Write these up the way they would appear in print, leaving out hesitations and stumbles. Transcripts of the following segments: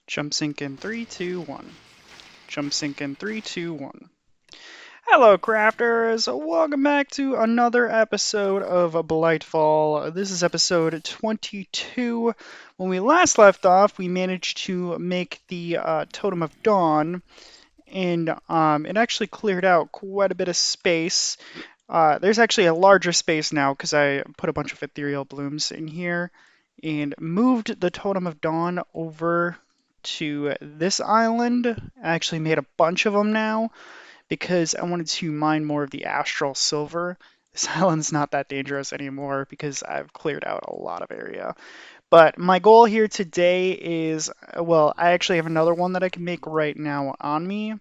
Jump sync in 3, 2, 1. Jump sync in 3, 2, 1. Hello, crafters! Welcome back to another episode of BlightFall. This is episode 22. When we last left off, we managed to make the Totem of Dawn, and it actually cleared out quite a bit of space. There's actually a larger space now because I put a bunch of ethereal blooms in here and moved the Totem of Dawn over to this island. I actually made a bunch of them now because I wanted to mine more of the astral silver. This island's not that dangerous anymore because I've cleared out a lot of area. But my goal here today is, well, I actually have another one that I can make right now on me.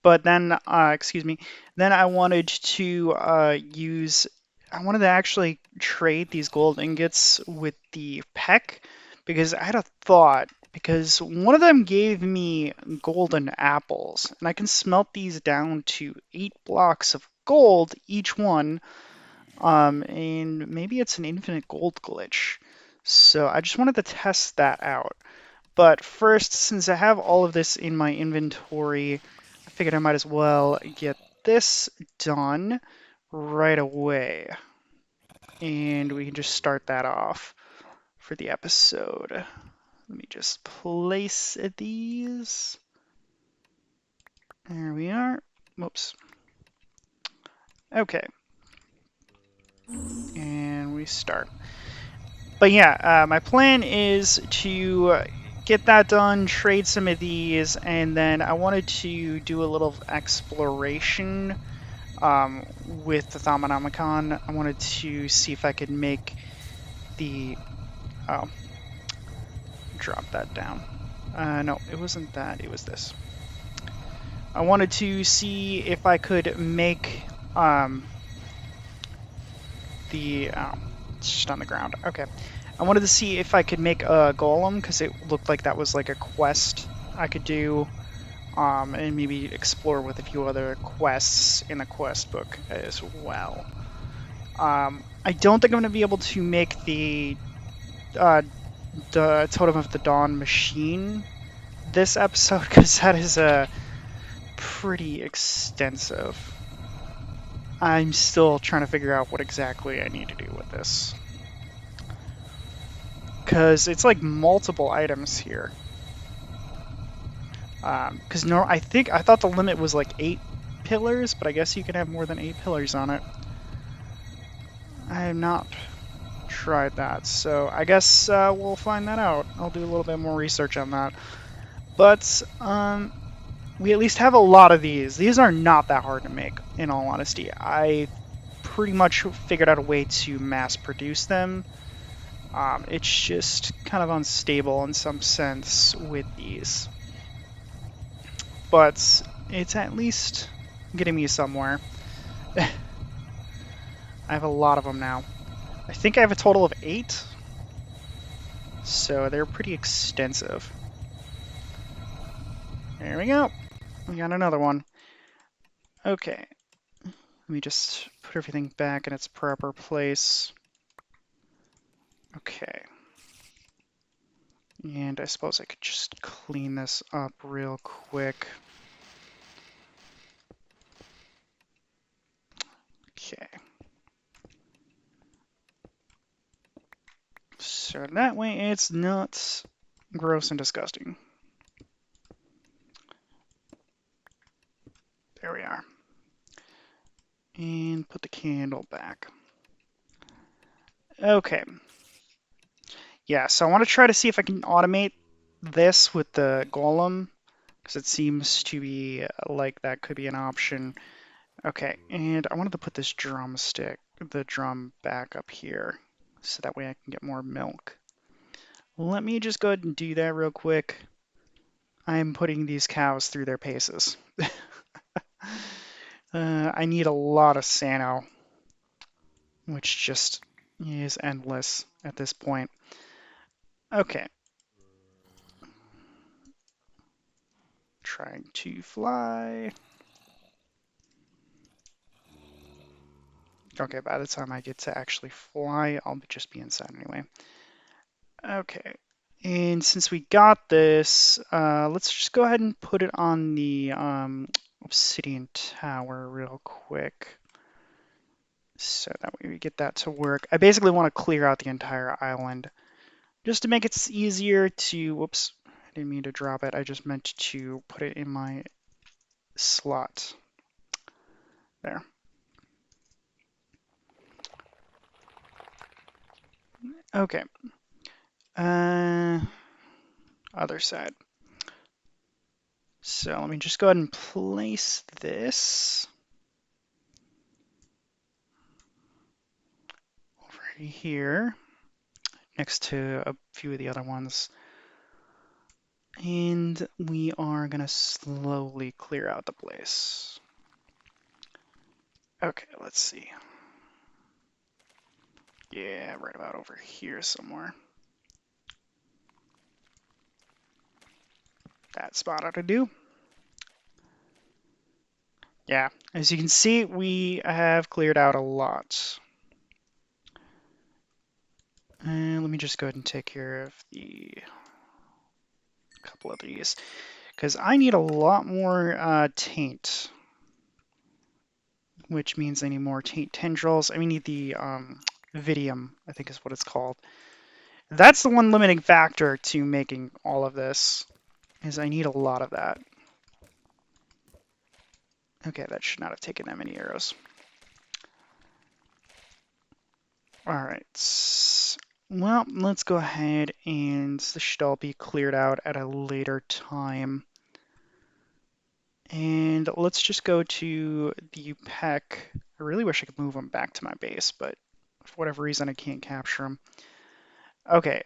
But then, excuse me, then I wanted to I wanted to actually trade these gold ingots with the peck because I had a thought. Because one of them gave me golden apples, and I can smelt these down to 8 blocks of gold each one, and maybe it's an infinite gold glitch. So I just wanted to test that out. But first, since I have all of this in my inventory, I figured I might as well get this done right away. And we can just start that off for the episode. Let me just place these. There we are. Whoops. Okay. And we start. But yeah, my plan is to get that done, trade some of these, and then I wanted to do a little exploration with the Thaumonomicon. I wanted to see if I could make the... Oh, drop that down. No, it wasn't that, it was this. I wanted to see if I could make the... Oh, it's just on the ground. Okay. I wanted to see if I could make a golem, because it looked like that was like a quest I could do, and maybe explore with a few other quests in the quest book as well. I don't think I'm going to be able to make the Totem of the Dawn machine this episode, because that is pretty extensive. I'm still trying to figure out what exactly I need to do with this. Because it's like multiple items here. Because I thought the limit was like 8 pillars, but I guess you can have more than 8 pillars on it. I have not tried that, so I guess we'll find that out. I'll do a little bit more research on that. But we at least have a lot of these. These are not that hard to make, in all honesty. I pretty much figured out a way to mass produce them. It's just kind of unstable in some sense with these. But it's at least getting me somewhere. I have a lot of them now. I think I have a total of 8. So they're pretty extensive. There we go. We got another one. Okay. Let me just put everything back in its proper place. Okay. And I suppose I could just clean this up real quick. Okay. So that way it's not gross and disgusting. There we are. And put the candle back. Okay. Yeah, so I want to try to see if I can automate this with the golem, because it seems to be like that could be an option. Okay, and I wanted to put this the drum back up here, so that way I can get more milk. Let me just go ahead and do that real quick. I'm putting these cows through their paces. I need a lot of Sano, which just is endless at this point. Okay. Trying to fly. Okay, by the time I get to actually fly, I'll just be inside anyway. Okay, And since we got this, let's just go ahead and put it on the obsidian tower real quick. So that way we get that to work. I basically want to clear out the entire island just to make it easier to, whoops, I didn't mean to drop it. I just meant to put it in my slot. There. Okay. Other side. So let me just go ahead and place this over here next to a few of the other ones. And we are going to slowly clear out the place. Okay, let's see. Yeah, right about over here somewhere. That spot ought to do. Yeah, as you can see, we have cleared out a lot. And let me just go ahead and take care of the couple of these, because I need a lot more taint, which means I need more taint tendrils. I need the vidium, I think is what it's called. That's the one limiting factor to making all of this, is I need a lot of that. Okay, that should not have taken that many arrows. All right. Well, let's go ahead and this should all be cleared out at a later time. And let's just go to the peck. I really wish I could move them back to my base, but for whatever reason I can't capture them. Okay,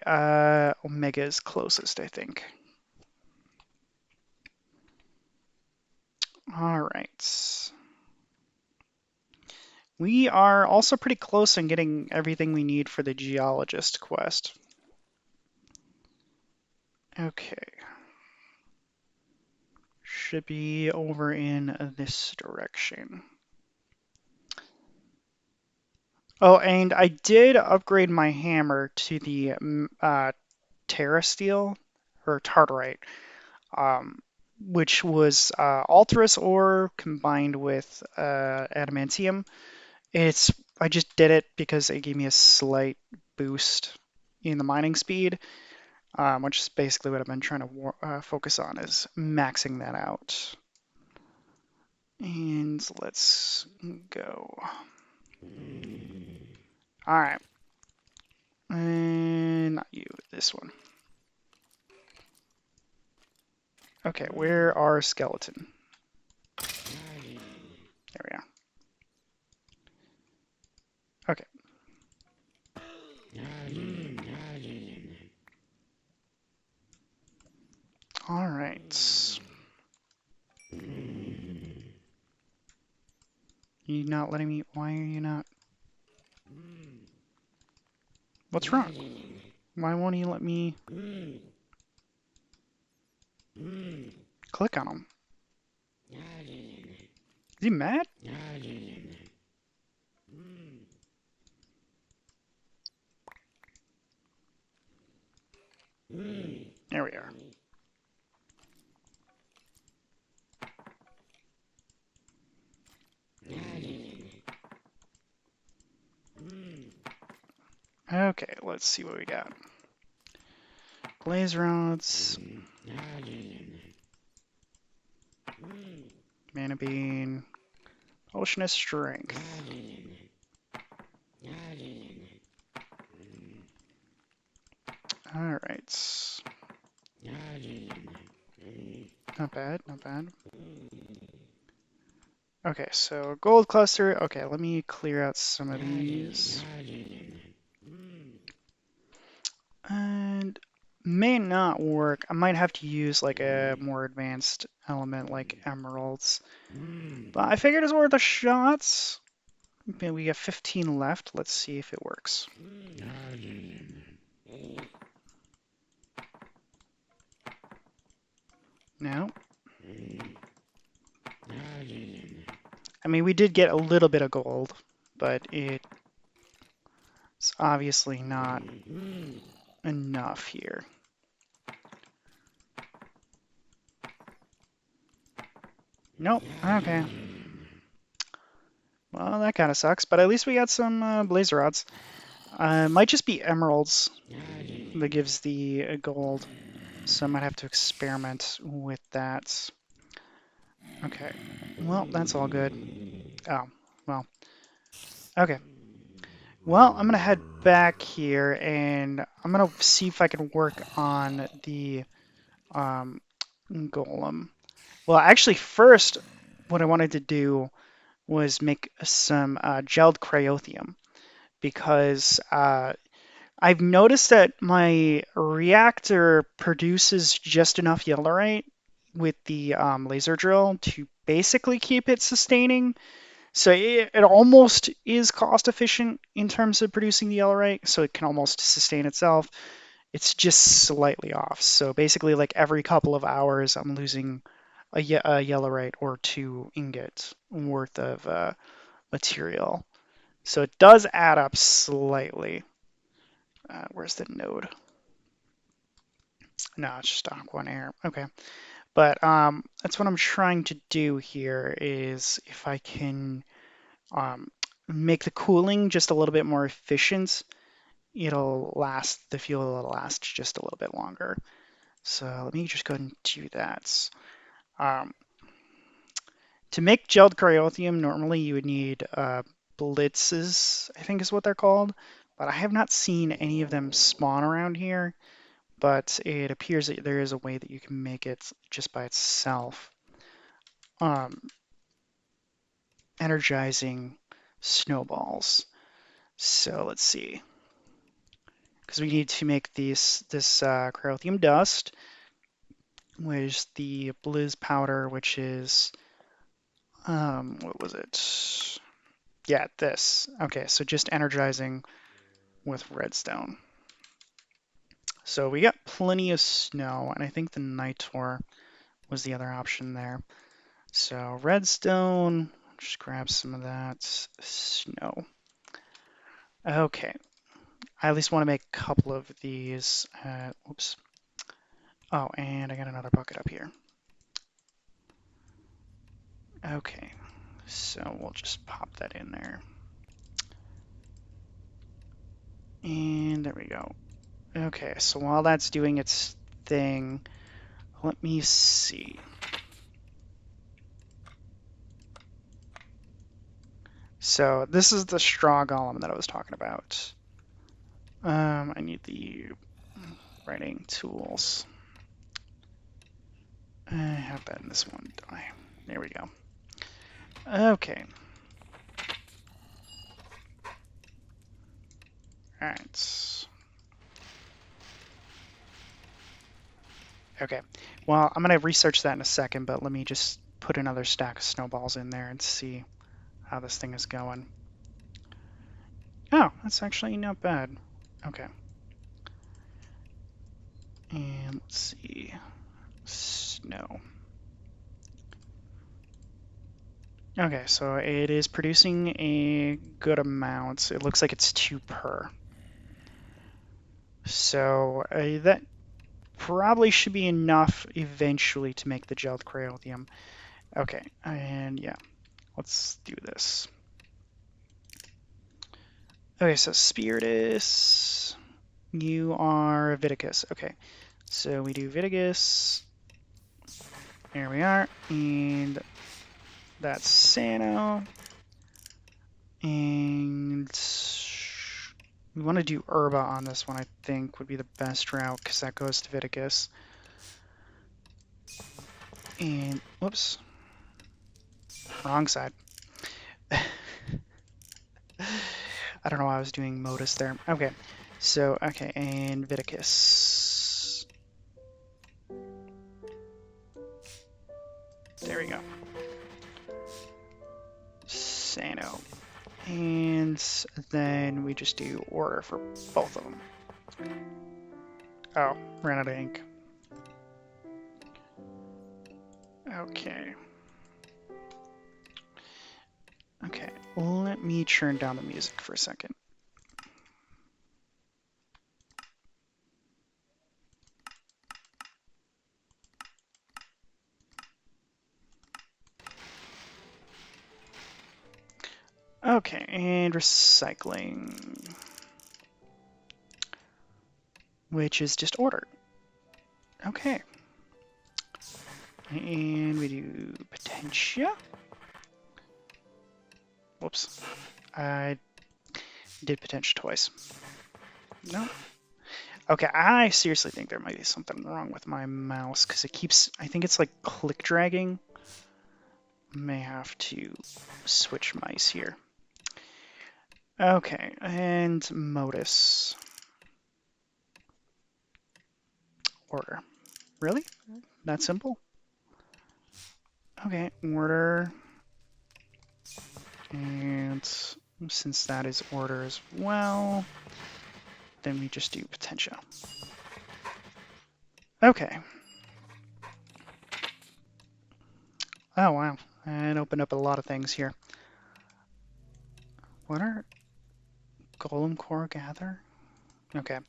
Omega is closest, I think. All right. We are also pretty close on getting everything we need for the geologist quest. Okay. Should be over in this direction. Oh, and I did upgrade my hammer to the Terra Steel, or Tartarite, which was Alterous ore combined with Adamantium. I just did it because it gave me a slight boost in the mining speed, which is basically what I've been trying to focus on, is maxing that out. And let's go. All right. And not you, this one. Okay, where are skeleton? There we are. Okay. All right. You not letting me? Why are you not? What's wrong? Why won't he let me click on him? Is he mad? There we are. Okay, let's see what we got. Blaze rods. Mana bean. Potion of strength. Alright. Not bad, not bad. Okay, so gold cluster. Okay, let me clear out some of these. And may not work. I might have to use like a more advanced element like emeralds. But I figured it's worth a shot. Okay, we got 15 left. Let's see if it works. No. I mean, we did get a little bit of gold, but it's obviously not enough here. Nope. Okay. Well, that kind of sucks, but at least we got some blazer rods. Might just be emeralds that gives the gold, so I might have to experiment with that. Okay. Well, that's all good. Oh, well. Okay. Well, I'm gonna head back here and I'm gonna see if I can work on the um, golem. Well, actually, first, what I wanted to do was make some gelled cryothium because I've noticed that my reactor produces just enough yellorite with the laser drill to basically keep it sustaining. So it almost is cost efficient in terms of producing the yellorite, so it can almost sustain itself. It's just slightly off. So basically, like every couple of hours, I'm losing a yellorite or two ingots worth of material. So it does add up slightly. Where's the node? No, it's just aqua and air. Okay. But that's what I'm trying to do here is if I can um, make the cooling just a little bit more efficient, the fuel will last just a little bit longer. So let me just go ahead and do that. Um, to make gelled cryothium, normally you would need blitzes, I think is what they're called, but I have not seen any of them spawn around here. But it appears that there is a way that you can make it just by itself. Um, energizing snowballs. So let's see. Because we need to make this cryothium dust, which is the blizz powder, which is what was it? Yeah, this. Okay, so just energizing with redstone. So we got plenty of snow, and I think the nitor was the other option there. So redstone, just grab some of that snow. Okay, I at least want to make a couple of these. Oops. Oh, and I got another bucket up here. Okay, so we'll just pop that in there. And there we go. Okay, so while that's doing its thing, let me see. So this is the straw golem that I was talking about. I need the writing tools. I have that in this one, don't I? There we go. Okay. Alright. Okay. Well, I'm going to research that in a second, but let me just put another stack of snowballs in there and see how this thing is going. Oh, that's actually not bad. Okay. And let's see. Snow. Okay, so it is producing a good amount. It looks like it's 2 per. So that probably should be enough eventually to make the gelled cryothium. Okay, and yeah, let's do this. Okay, so Spiritus, you are Viticus. Okay, so we do Viticus. There we are, and that's Sano. And we want to do Herba on this one, I think, would be the best route, because that goes to Viticus. And, whoops, wrong side. I don't know why I was doing Modus there. Okay, so, okay, and Viticus. There we go. Sano. And then we just do order for both of them. Oh, ran out of ink. Okay. Okay, let me turn down the music for a second. Okay, and recycling, which is just ordered. Okay. And we do Potentia. Whoops. I did Potentia twice. No. Okay, I seriously think there might be something wrong with my mouse because it keeps, I think it's like click dragging. May have to switch mice here. Okay, and modus. Order. Really? That simple? Okay, order. And since that is order as well, then we just do Potentia. Okay. Oh, wow. And open up a lot of things here. What are Golem Core Gather? Okay.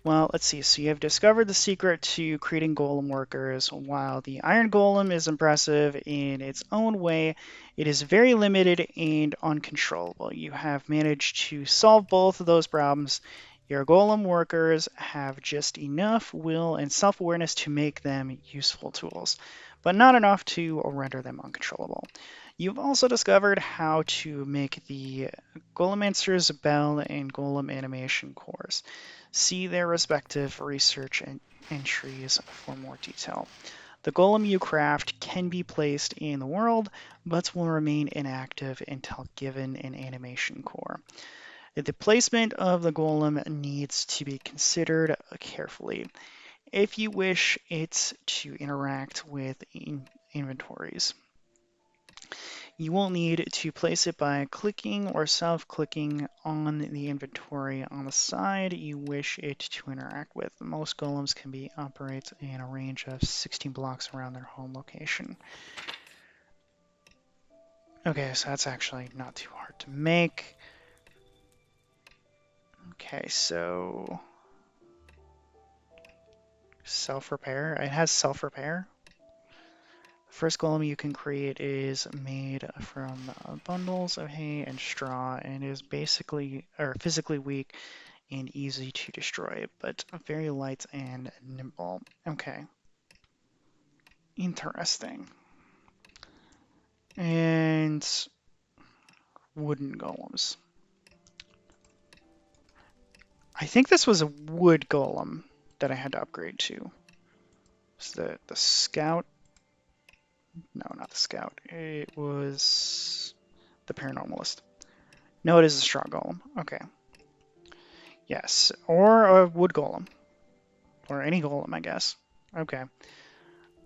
Well, let's see. So you have discovered the secret to creating golem workers. While the iron golem is impressive in its own way, it is very limited and uncontrollable. You have managed to solve both of those problems. Your golem workers have just enough will and self-awareness to make them useful tools, but not enough to render them uncontrollable. You've also discovered how to make the Golemancer's Bell and Golem animation cores. See their respective research entries for more detail. The golem you craft can be placed in the world, but will remain inactive until given an animation core. The placement of the golem needs to be considered carefully if you wish it to interact with inventories. You will need to place it by clicking or self-clicking on the inventory on the side you wish it to interact with. Most golems can be operate in a range of 16 blocks around their home location. Okay, so that's actually not too hard to make. Okay, so self-repair. It has self-repair. The first golem you can create is made from bundles of hay and straw and is basically or physically weak and easy to destroy, but very light and nimble. Okay. Interesting. And wooden golems. I think this was a wood golem that I had to upgrade to. Was the scout? No, not the scout. It was the paranormalist. No, it is a straw golem. Okay. Yes, or a wood golem. Or any golem, I guess. Okay.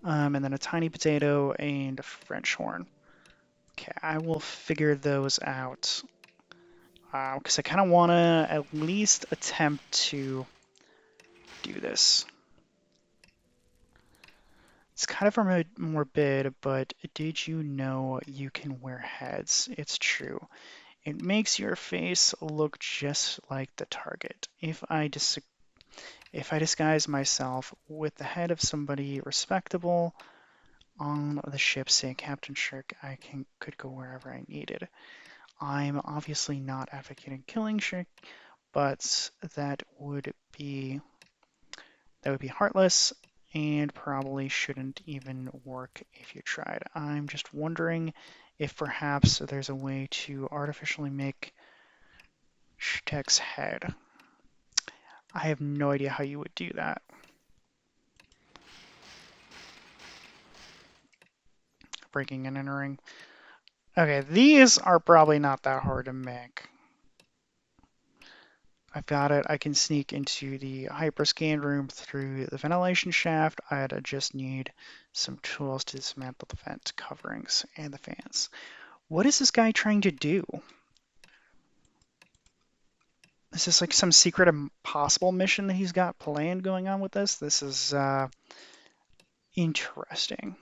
And then a tiny potato and a French horn. Okay, I will figure those out. Because I kind of want to at least attempt to do this. It's kind of a morbid, but did you know you can wear heads? It's true. It makes your face look just like the target. If I disguise myself with the head of somebody respectable on the ship, say Captain Shirk, could go wherever I needed. I'm obviously not advocating killing Shirk, but that would be heartless and probably shouldn't even work if you tried. I'm just wondering if perhaps there's a way to artificially make Shtek's head. I have no idea how you would do that. Breaking and entering. Okay, these are probably not that hard to make. I've got it. I can sneak into the hyperscan room through the ventilation shaft. I'd just need some tools to dismantle the vent coverings and the fans. What is this guy trying to do? Is this like some secret impossible mission that he's got planned going on with this? This is interesting.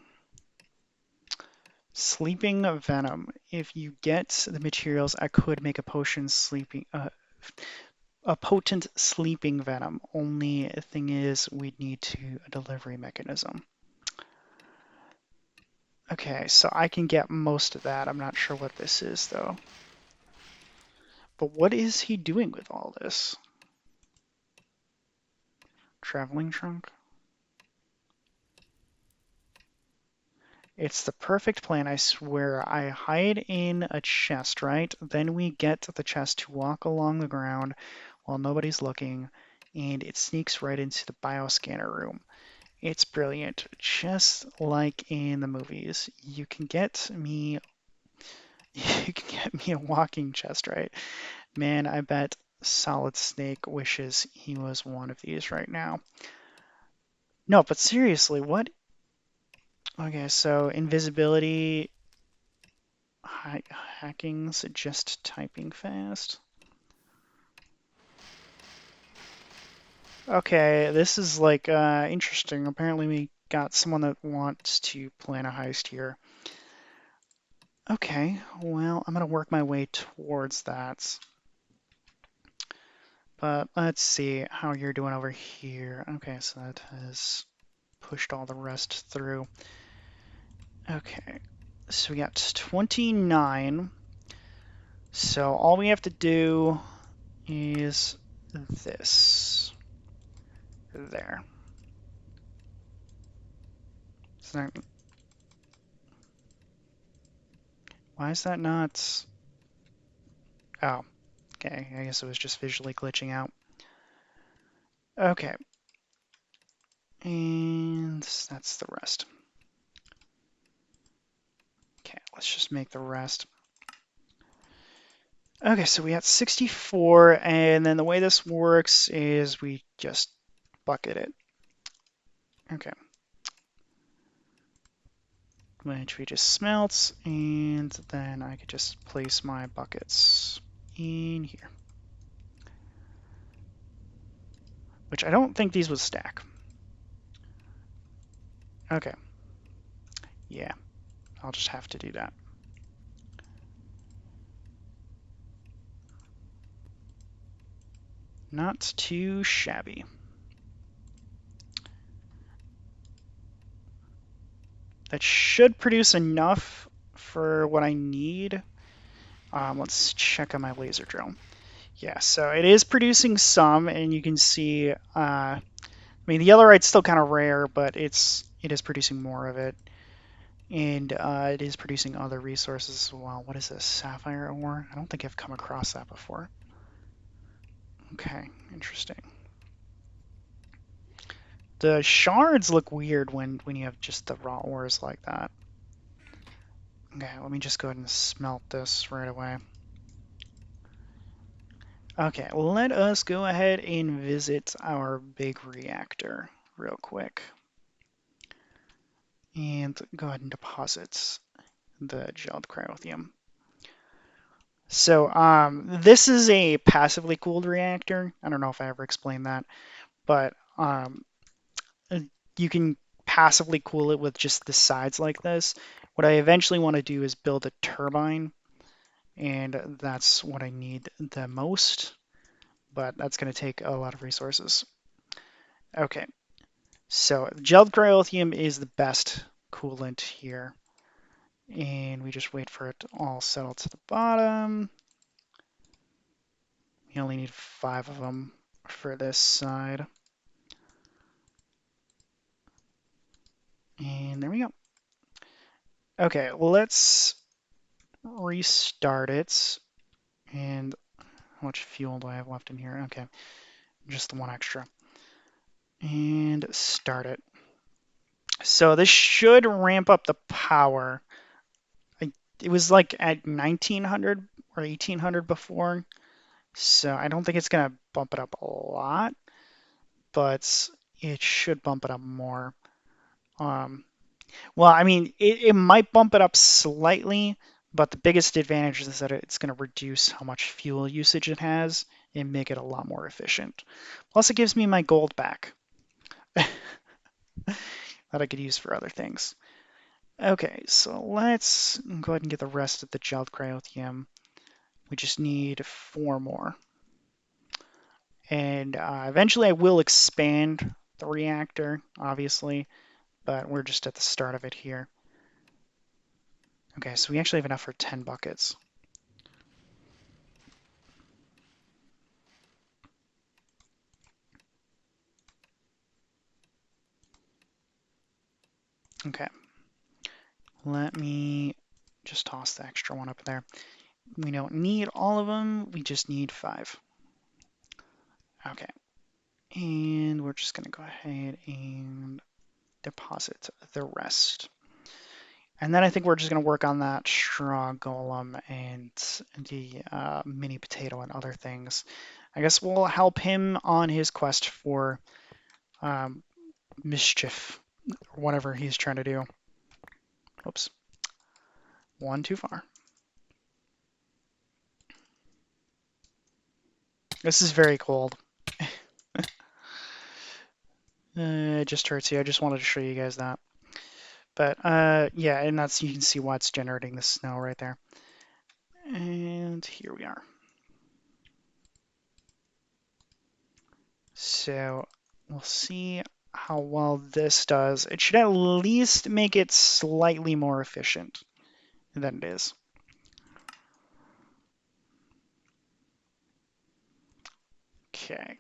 Sleeping venom. If you get the materials, I could make a potion sleeping. A potent sleeping venom. Only thing is, we'd need a delivery mechanism. Okay, so I can get most of that. I'm not sure what this is, though. But what is he doing with all this? Traveling trunk? It's the perfect plan, I swear. I hide in a chest, right? Then we get the chest to walk along the ground while nobody's looking, and it sneaks right into the bioscanner room. It's brilliant, just like in the movies. You can get me a walking chest, right? Man, I bet Solid Snake wishes he was one of these right now. No, but seriously, what? Okay, so invisibility, hacking's just typing fast. Okay, this is like interesting. Apparently we got someone that wants to plan a heist here. Okay, well, I'm gonna work my way towards that. But let's see how you're doing over here. Okay, so that has pushed all the rest through. Okay, so we got 29. So all we have to do is this. There. So why is that not... Oh, okay. I guess it was just visually glitching out. Okay. And that's the rest. Okay, let's just make the rest. Okay, so we got 64, and then the way this works is we just bucket it. Okay. Which we just smelt, and then I could just place my buckets in here. Which I don't think these would stack. Okay. Yeah, I'll just have to do that. Not too shabby. That should produce enough for what I need. Let's check on my laser drill. Yeah, so it is producing some, and you can see, I mean, the yellowite's still kind of rare, but it is producing more of it. And it is producing other resources as well. What is this? Sapphire ore? I don't think I've come across that before. Okay, interesting. The shards look weird when you have just the raw ores like that. Okay, let me just go ahead and smelt this right away. Okay, let us go ahead and visit our big reactor real quick. And go ahead and deposit the gelled cryothium. So this is a passively cooled reactor. I don't know if I ever explained that, but you can passively cool it with just the sides like this. What I eventually want to do is build a turbine, and that's what I need the most, but that's going to take a lot of resources. Okay, so gelled cryothium is the best coolant here, and we just wait for it to all settle to the bottom. We only need 5 of them for this side. And there we go. Okay, let's restart it. And how much fuel do I have left in here? Okay, just the one extra. And start it. So this should ramp up the power. It was like at 1900 or 1800 before, so I don't think it's going to bump it up a lot, but it should bump it up more. Well, I mean, it might bump it up slightly, but the biggest advantage is that it's going to reduce how much fuel usage it has and make it a lot more efficient. Plus, it gives me my gold back that I could use for other things. Okay, so let's go ahead and get the rest of the gelled cryothium. We just need 4 more. And eventually I will expand the reactor, obviously, but we're just at the start of it here. Okay, so we actually have enough for 10 buckets. Okay. Let me just toss the extra one up there. We don't need all of them. We just need 5. Okay. And we're just going to go ahead and deposit the rest. And then I think we're just going to work on that straw golem and the mini potato and other things. I guess we'll help him on his quest for mischief, or whatever he's trying to do. Oops. One too far. This is very cold. It just hurts you. I just wanted to show you guys that. But yeah, and that's, you can see why it's generating the snow right there. And here we are. So we'll see how well this does. It should at least make it slightly more efficient than it is. Okay.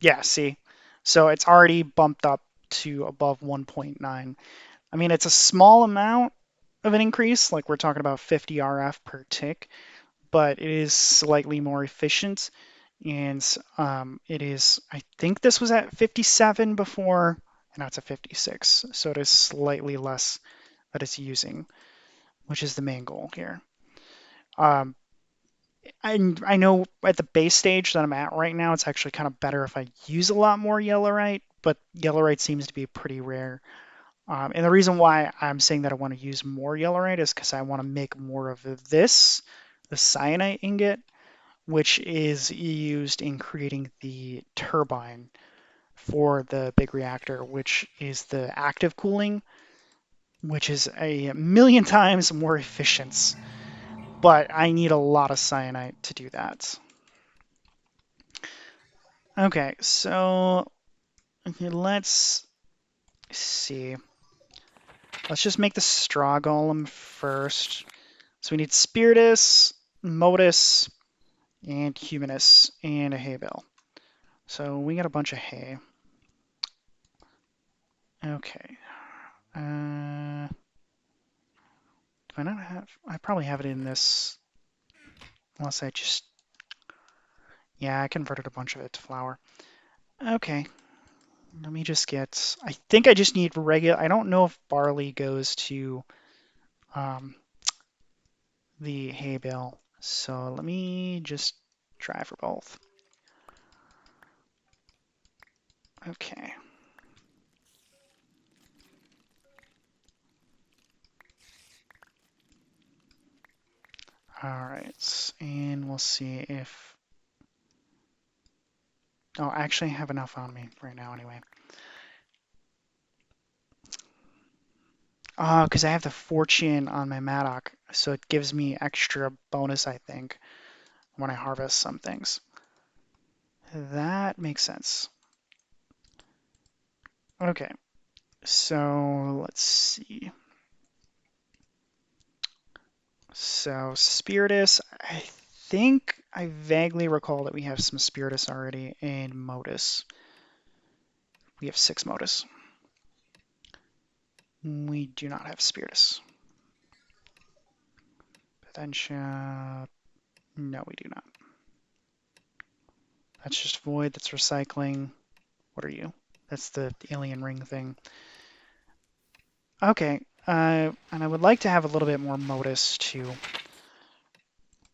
Yeah, see? So it's already bumped up to above 1.9. I mean, it's a small amount of an increase, like we're talking about 50 RF per tick, but it is slightly more efficient. And it is, I think this was at 57 before, and now it's at 56. So it is slightly less that it's using, which is the main goal here. Um, I know at the base stage that I'm at right now, it's actually kind of better if I use a lot more yellowite, but yellowite seems to be pretty rare. And the reason why I'm saying that I want to use more yellowite is because I want to make more of this, the cyanite ingot, which is used in creating the turbine for the big reactor, which is the active cooling, which is a million times more efficient. But I need a lot of cyanite to do that. Okay, so let's see. Let's just make the straw golem first. So we need Spiritus, Modus, and Humanus, and a hay bale. So we got a bunch of hay. Okay. Do I not have... I probably have it in this... Unless I just... Yeah, I converted a bunch of it to flour. Okay. Let me just get... I think I just need regular... I don't know if barley goes to the hay bale. So let me just try for both. Okay. All right. And we'll see if... Oh, I actually have enough on me right now anyway. Because I have the fortune on my Madoc, so it gives me extra bonus, I think, when I harvest some things. That makes sense. Okay, so let's see. So Spiritus, I think I vaguely recall that we have some Spiritus already, and Modus. We have 6 Modus. We do not have Spiritus. Potentia, no, we do not. That's just Void, that's recycling. What are you? That's the alien ring thing. Okay, and I would like to have a little bit more Modus too,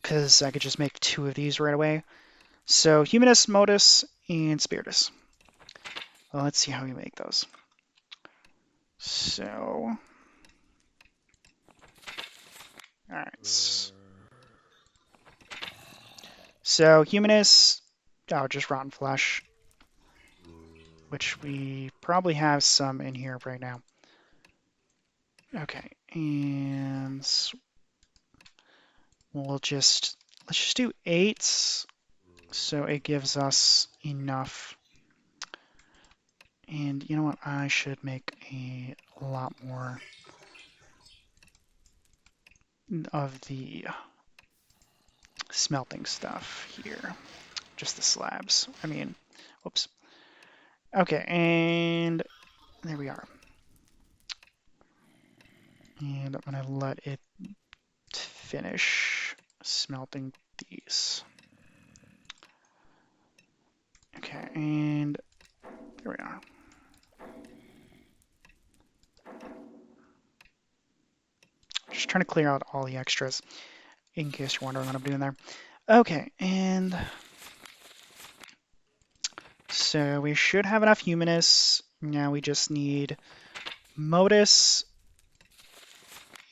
because I could just make 2 of these right away. So Humanus, Modus, and Spiritus. Well, let's see how we make those. So, all right. So Humanus, oh, just rotten flesh, which we probably have some in here right now. Okay, and let's just do 8, so it gives us enough. And you know what? I should make a lot more of the smelting stuff here. Just the slabs. I mean, whoops. Okay, and there we are. And I'm going to let it finish smelting these. Okay, and there we are. Just trying to clear out all the extras in case you're wondering what I'm doing there. Okay, and so we should have enough Humanus. Now we just need Modus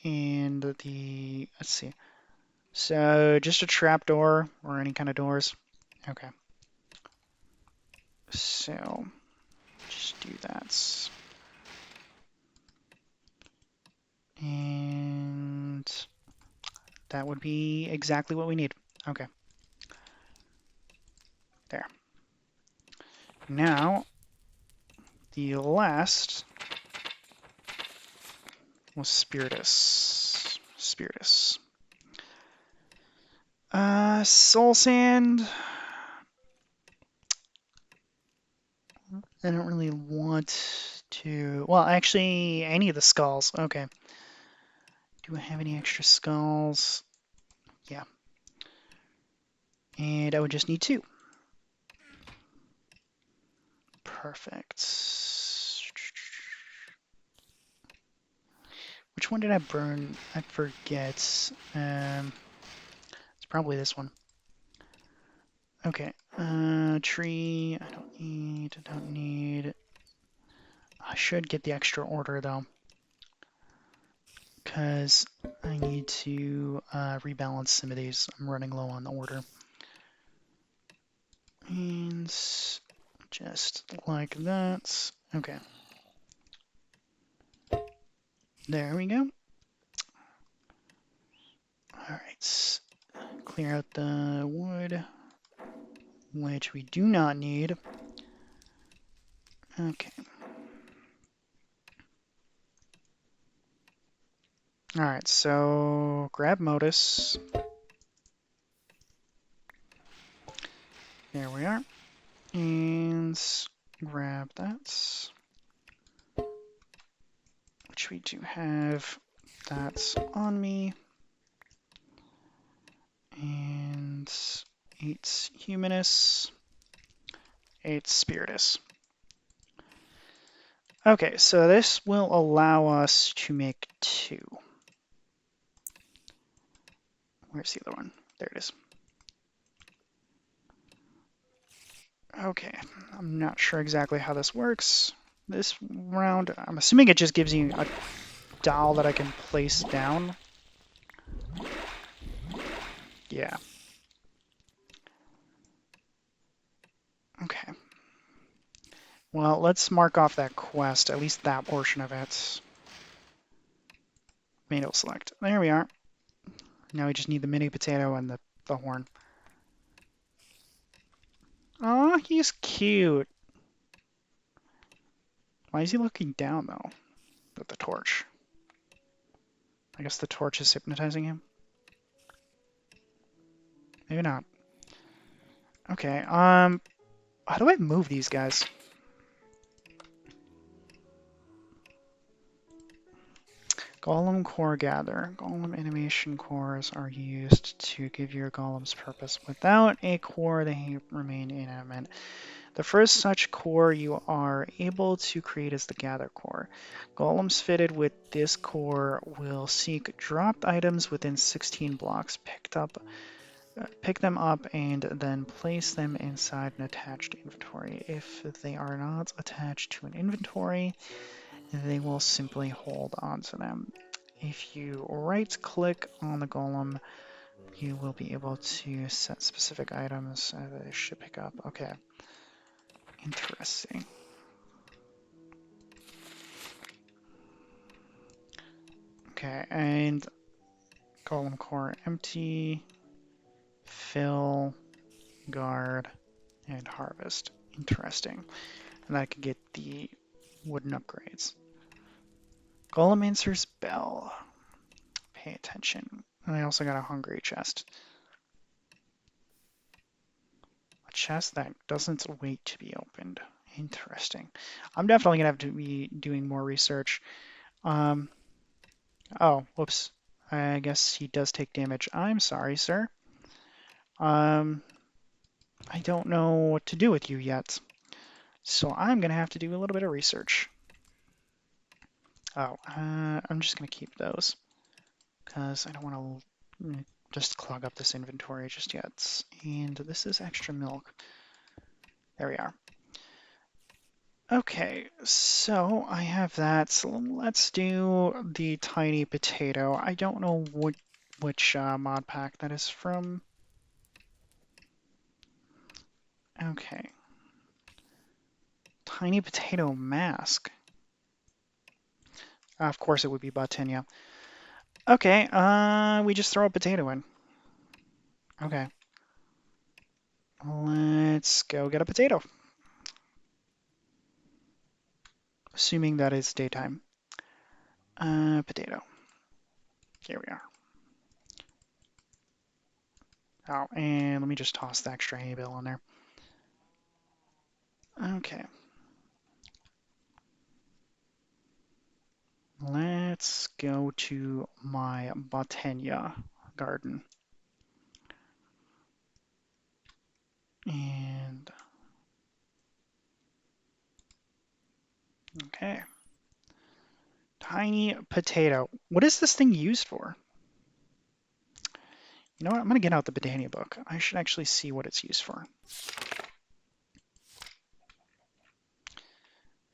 and the, let's see. So just a trapdoor or any kind of doors. Okay. So just do that. And that would be exactly what we need. Okay. There. Now, the last was Spiritus. Spiritus. Soul Sand. I don't really want to... Well, actually, any of the skulls. Okay. Do I have any extra skulls? Yeah. And I would just need 2. Perfect. Which one did I burn? I forget. It's probably this one. Okay. Tree. I don't need. I should get the extra order though, because I need to rebalance some of these. I'm running low on the order. And just like that. Okay. There we go. Alright. Clear out the wood, which we do not need. Okay. Alright, so grab Modus. There we are. And grab that. Which we do have. That's on me. And 8 Humanus. 8 Spiritus. Okay, so this will allow us to make 2. Where's the other one? There it is. Okay, I'm not sure exactly how this works this round. I'm assuming it just gives you a doll that I can place down. Yeah. Okay. Well, let's mark off that quest, at least that portion of it. Manual select. There we are. Now we just need the mini potato and the horn. Aw, he's cute. Why is he looking down, though, with the torch? I guess the torch is hypnotizing him? Maybe not. Okay, how do I move these guys? Golem core gather. Golem animation cores are used to give your golems purpose. Without a core, they remain inanimate. The first such core you are able to create is the gather core. Golems fitted with this core will seek dropped items within 16 blocks, pick them up, and then place them inside an attached inventory. If they are not attached to an inventory, they will simply hold onto them. If you right-click on the golem, you will be able to set specific items that they should pick up. Okay. Interesting. Okay, and golem core empty, fill, guard, and harvest. Interesting. And I can get the wooden upgrades. Golem answers bell. Pay attention. And I also got a hungry chest. A chest that doesn't wait to be opened. Interesting. I'm definitely going to have to be doing more research. I Oh, whoops. I guess he does take damage. I'm sorry, sir. I don't know what to do with you yet. So I'm going to have to do a little bit of research. Oh, I'm just going to keep those because I don't want to just clog up this inventory just yet. And this is extra milk. There we are. Okay, so I have that. So let's do the tiny potato. I don't know which mod pack that is from. Okay. Tiny potato mask. Of course it would be Botania. Okay, we just throw a potato in. Okay. Let's go get a potato. Assuming that is daytime. Potato. Here we are. Oh, and let me just toss the extra hay bale in there. Okay. Let's go to my Botania garden. And okay. Tiny potato. What is this thing used for? You know what? I'm going to get out the Botania book. I should actually see what it's used for.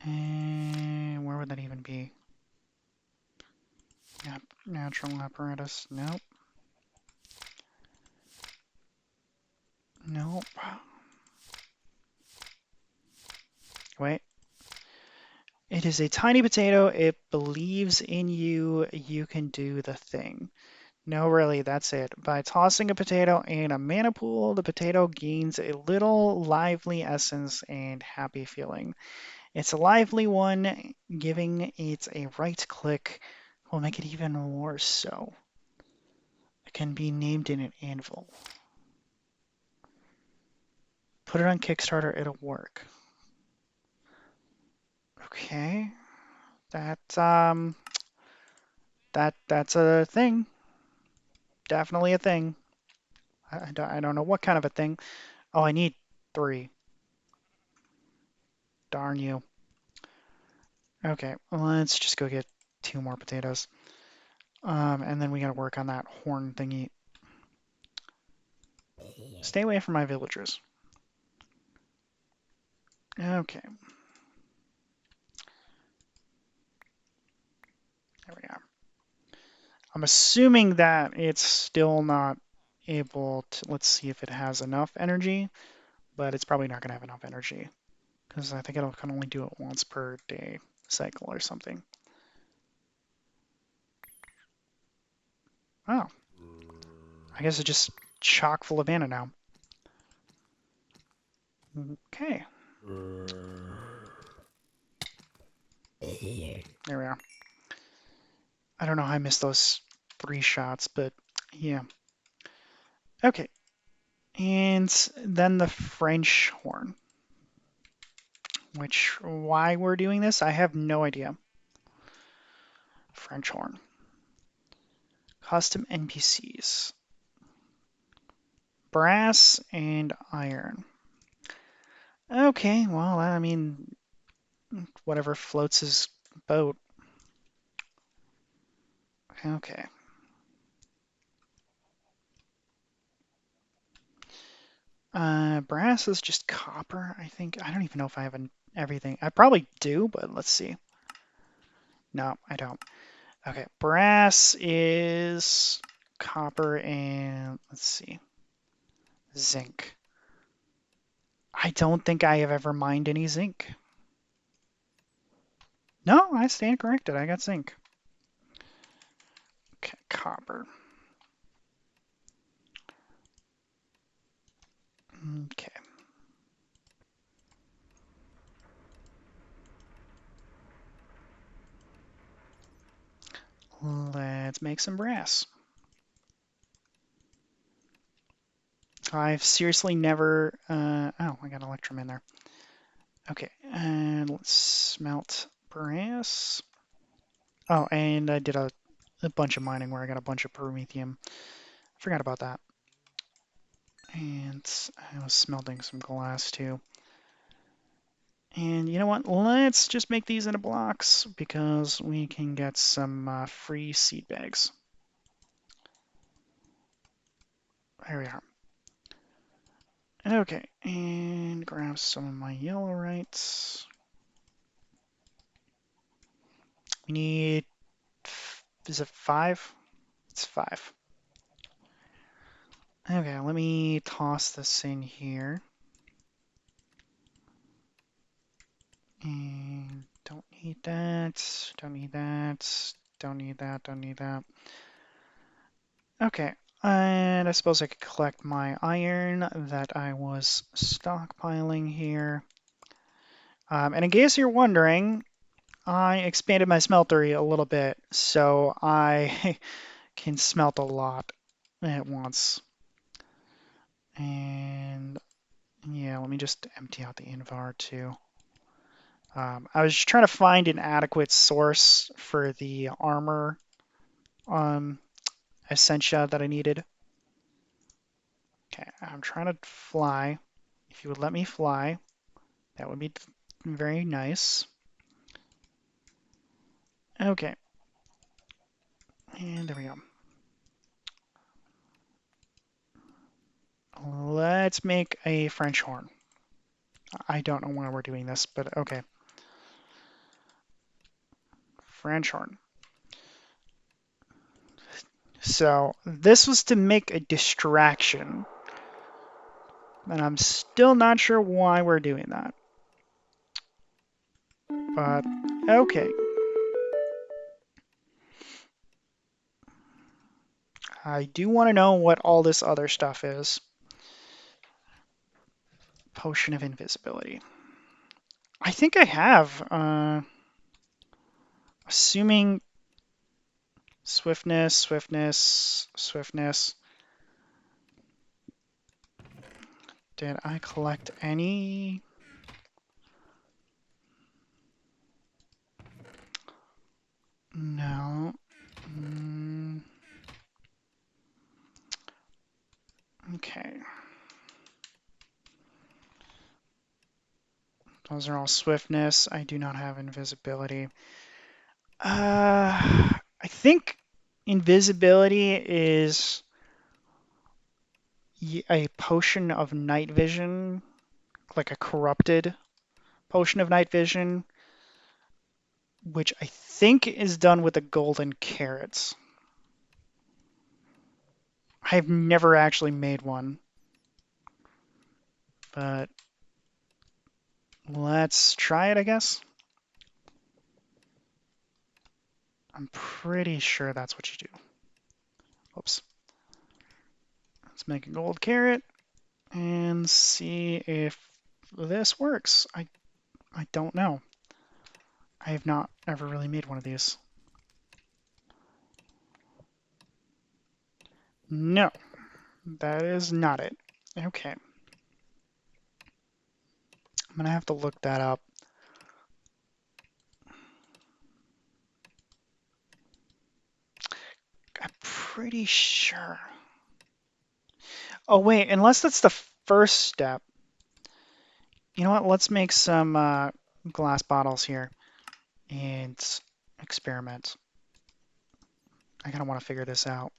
And where would that even be? Yep, natural apparatus. Nope. Nope. Wait. It is a tiny potato. It believes in you. You can do the thing. No, really, that's it. By tossing a potato in a mana pool, the potato gains a little lively essence and happy feeling. It's a lively one, giving it a right click will make it even more so. It can be named in an anvil. Put it on Kickstarter, it'll work. Okay. That that's a thing. Definitely a thing. I don't know what kind of a thing. Oh, I need 3. Darn you. Okay, let's just go get 2 more potatoes. And then we gotta work on that horn thingy. Stay away from my villagers. Okay. There we are. I'm assuming that it's still not able to. Let's see if it has enough energy, but it's probably not going to have enough energy because I think it'll can only do it once per day cycle or something. Oh, I guess it's just chock full of mana now. Okay. There we are. I don't know how I missed those 3 shots, but yeah. Okay. And then the French horn. Which, why we're doing this, I have no idea. French horn. Custom NPCs. Brass and iron. Okay, well, I mean, whatever floats his boat. Okay. Brass is just copper, I think. I don't even know if I have everything. I probably do, but let's see. No, I don't. Okay, brass is copper and let's see, zinc. I don't think I have ever mined any zinc. No, I stand corrected. I got zinc. Okay, copper. Okay. Let's make some brass. I've seriously never. Oh, I got electrum in there. Okay, and let's smelt brass. Oh, and I did a a bunch of mining where I got a bunch of promethium. Forgot about that. And I was smelting some glass too. And you know what? Let's just make these into blocks because we can get some free seed bags. There we are. Okay, and grab some of my yellow rights. We need, is it 5? It's 5. Okay, let me toss this in here. And don't need that, don't need that, don't need that, don't need that. Okay, and I suppose I could collect my iron that I was stockpiling here. And in case you're wondering, I expanded my smeltery a little bit, so I can smelt a lot at once. And yeah, let me just empty out the invar too. I was trying to find an adequate source for the armor essentia that I needed. Okay, I'm trying to fly. If you would let me fly, that would be very nice. Okay, and there we go. Let's make a French horn. I don't know why we're doing this, but okay. French horn. So this was to make a distraction, and I'm still not sure why we're doing that. But okay. I do want to know what all this other stuff is. Potion of invisibility. I think I have. Assuming swiftness, swiftness, swiftness. Did I collect any? No. Okay. Those are all swiftness. I do not have invisibility. I think invisibility is a potion of night vision, like a corrupted potion of night vision, which I think is done with the golden carrots. I've never actually made one, but let's try it, I guess. I'm pretty sure that's what you do. Oops. Let's make a gold carrot and see if this works. I don't know. I have not ever really made one of these. No, that is not it. Okay. I'm gonna have to look that up. I'm pretty sure. Oh wait, unless that's the first step. You know what? Let's make some glass bottles here and experiment. I kind of want to figure this out.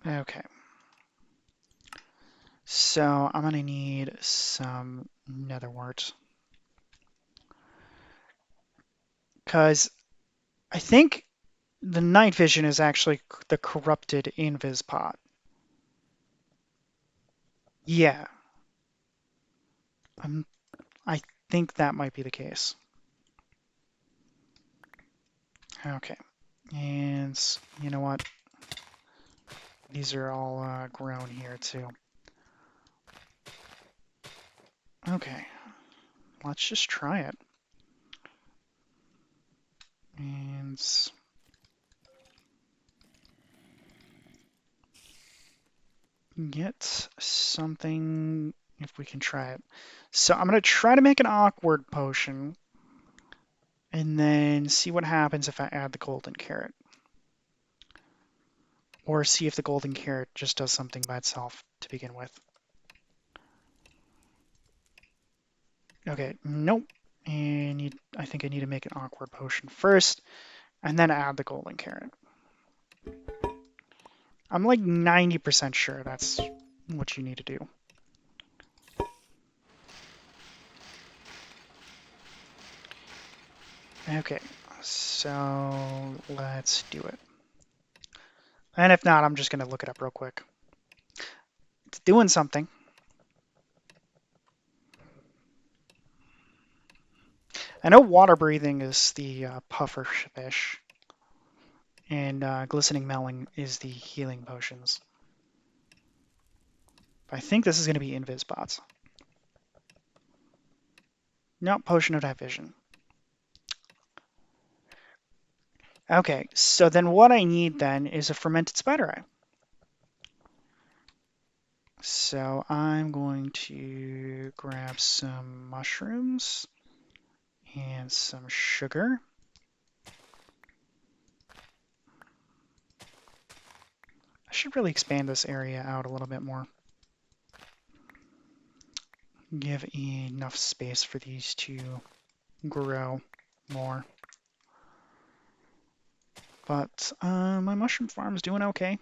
Okay. So I'm gonna need some nether wart. Because I think the night vision is actually the corrupted invis pot. Yeah. I think that might be the case. Okay. And you know what? These are all grown here too. Okay. Let's just try it. And get something if we can try it. So I'm going to try to make an awkward potion. and then see what happens if I add the golden carrot. Or see if the golden carrot just does something by itself to begin with. Okay, nope. And I think I need to make an awkward potion first, and then add the golden carrot. I'm like 90% sure that's what you need to do. Okay, so let's do it. And if not, I'm just going to look it up real quick. It's doing something. I know water breathing is the puffer fish, and glistening melon is the healing potions. I think this is going to be invis bots. No, potion of night vision. Okay, so then what I need then is a fermented spider eye. So I'm going to grab some mushrooms and some sugar. I should really expand this area out a little bit more. Give enough space for these to grow more. But my mushroom farm is doing okay.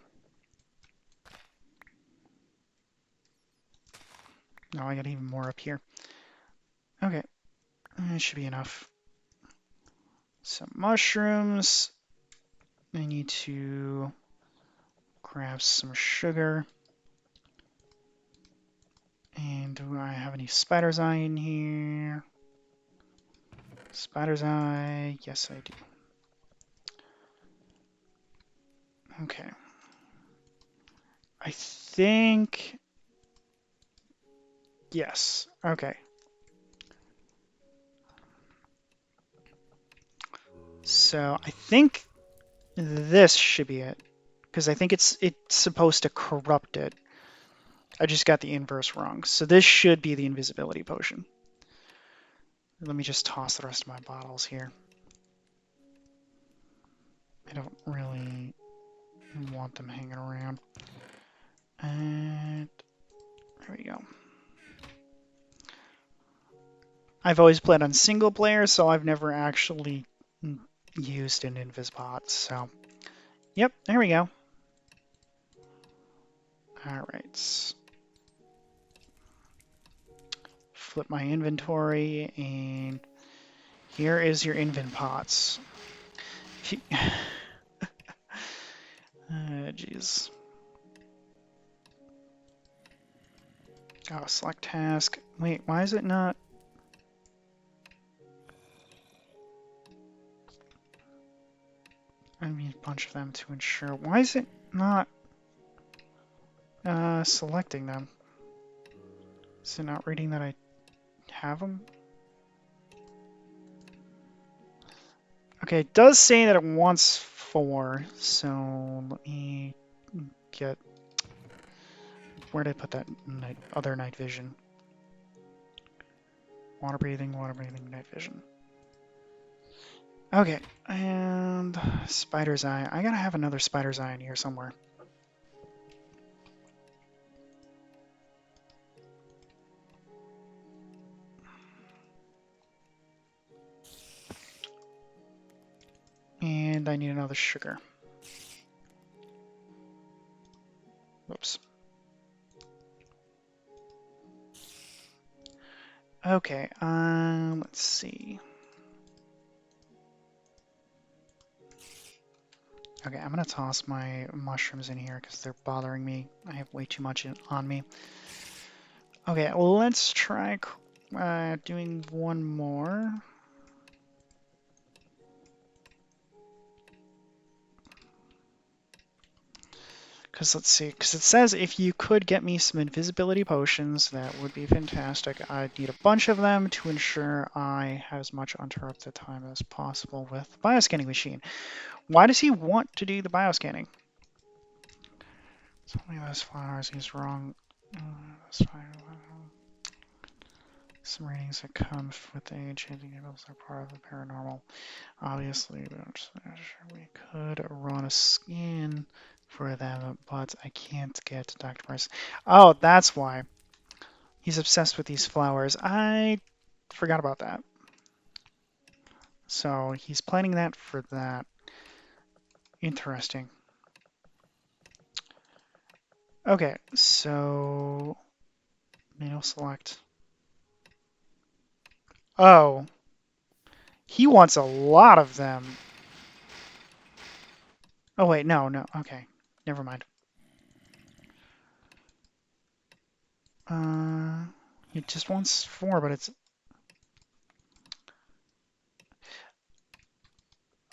Now I got even more up here. Okay, that should be enough. Some mushrooms. I need to grab some sugar. And do I have any spider's eye in here? Spider's eye, yes I do. Okay. I think, yes, okay. So I think this should be it, because I think it's supposed to corrupt it. I just got the inverse wrong. So this should be the invisibility potion. Let me just toss the rest of my bottles here. I don't really want them hanging around. And there we go. I've always played on single player, so I've never actually used an invisbot. So, yep, there we go. All right. Flip my inventory, and here is your invent pots. Jeez. Oh, select task. Wait, why is it not? I mean, a bunch of them to ensure. Why is it not selecting them? Is it not reading that I have them? Okay, it does say that it wants 4, so let me get... Where did I put that other night vision? Water breathing, night vision. Okay, and spider's eye. I gotta have another spider's eye in here somewhere. And I need another sugar. Whoops. Okay, let's see. Okay, I'm gonna toss my mushrooms in here because they're bothering me. I have way too much on me. Okay, well, let's try doing one more. Because let's see, because it says if you could get me some invisibility potions, that would be fantastic. I'd need a bunch of them to ensure I have as much uninterrupted time as possible with the bioscanning machine. Why does he want to do the bioscanning? Tell me those flowers, he's wrong. That's fine. Some ratings that come with age, handicapes are part of the paranormal. Obviously, we could run a scan for them, but I can't get Dr. Price. Oh, that's why. He's obsessed with these flowers. I forgot about that. So he's planning that for that. Interesting. Okay, so manual select. Oh, he wants a lot of them. Oh wait, no. Okay, never mind. He just wants 4, but it's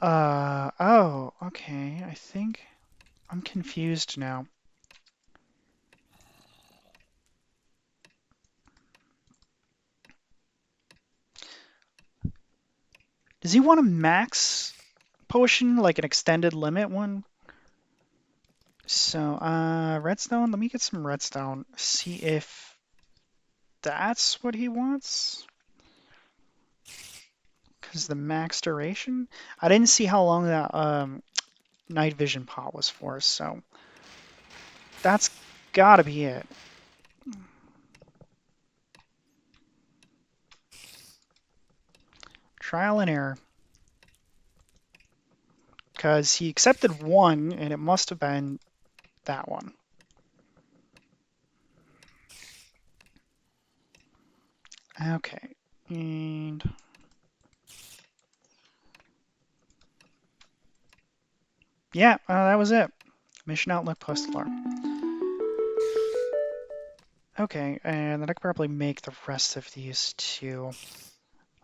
oh, okay. I think I'm confused now. Does he want a max potion, like an extended limit one? So, redstone. Let me get some redstone. See if that's what he wants. Because the max duration? I didn't see how long that night vision pot was for, so that's gotta be it. Trial and error. Because he accepted 1, and it must have been that one. Okay, and yeah, that was it. Mission Outlook Post Alarm. Okay, and then I could probably make the rest of these too.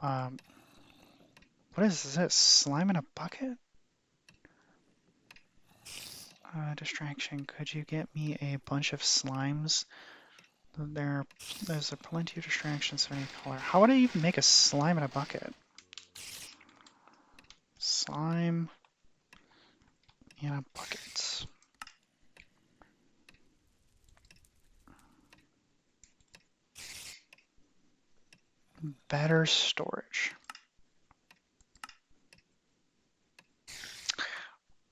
Um, what is this? Slime in a bucket? Distraction. Could you get me a bunch of slimes? There's plenty of distractions of any color. How would I even make a slime in a bucket? Slime in a bucket. Better storage.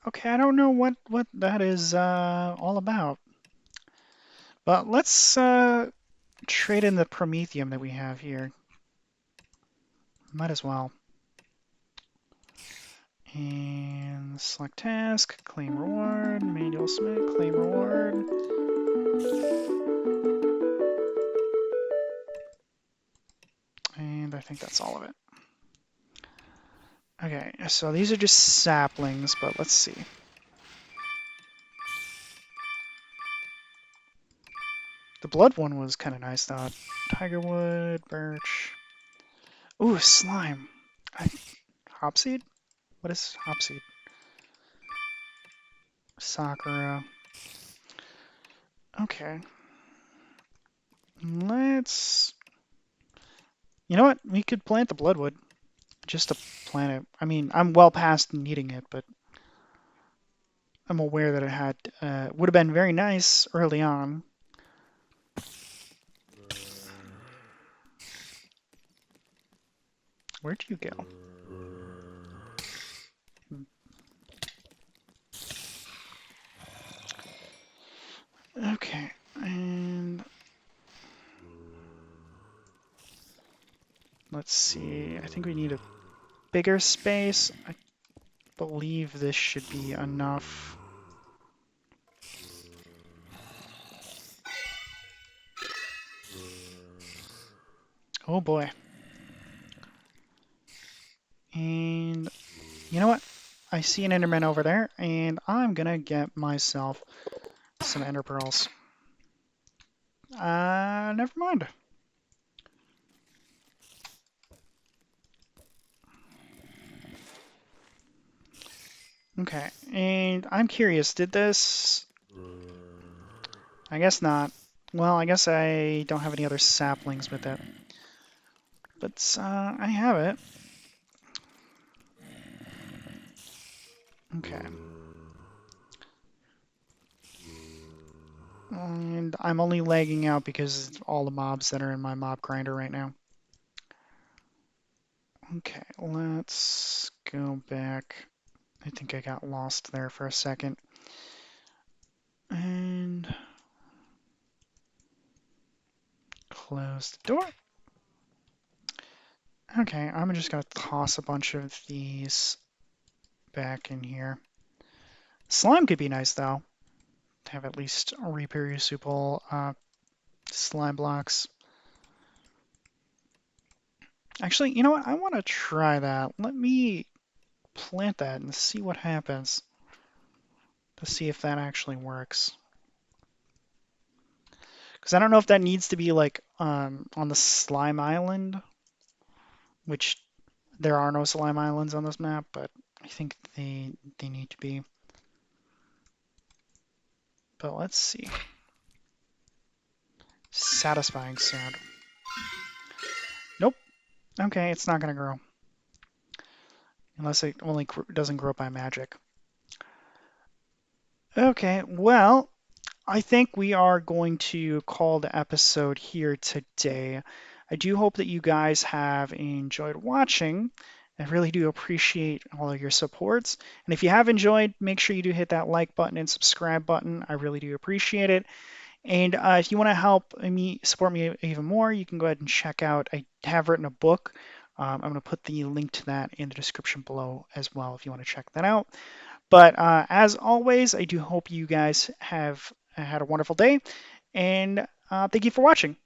Okay, I don't know what that is all about. But let's trade in the Promethium that we have here. Might as well. And select task, claim reward, manual submit, claim reward. And I think that's all of it. Okay, so these are just saplings, but let's see. The blood one was kind of nice, though. Tigerwood, birch. Ooh, slime. Hopseed? What is hopseed? Sakura. Okay. Let's... You know what? We could plant the bloodwood. Just to plant it. I mean, I'm well past needing it, but I'm aware that it had would have been very nice early on. Where'd you go? Okay, and let's see. I think we need a bigger space. I believe this should be enough. Oh boy. And you know what? I see an Enderman over there, and I'm gonna get myself some Ender Pearls. Never mind. Okay, and I'm curious, did this... I guess not. Well, I guess I don't have any other saplings with it. But, I have it. Okay. And I'm only lagging out because of all the mobs that are in my mob grinder right now. Okay, let's go back. I think I got lost there for a second. And close the door. Okay, I'm just gonna toss a bunch of these back in here. Slime could be nice though. To have at least reproducible slime blocks. Actually, you know what? I want to try that. Let me plant that and see what happens. To see if that actually works. Because I don't know if that needs to be like on the slime island, which there are no slime islands on this map, but I think they need to be. But let's see. Satisfying sound. Nope. Okay, it's not gonna grow. Unless it only doesn't grow by magic. Okay, well, I think we are going to call the episode here today. I do hope that you guys have enjoyed watching. I really do appreciate all of your supports. And if you have enjoyed, make sure you do hit that like button and subscribe button. I really do appreciate it. And if you want to help me support me even more, you can go ahead and check out. I have written a book. I'm going to put the link to that in the description below as well if you want to check that out. But as always, I do hope you guys have had a wonderful day, and thank you for watching.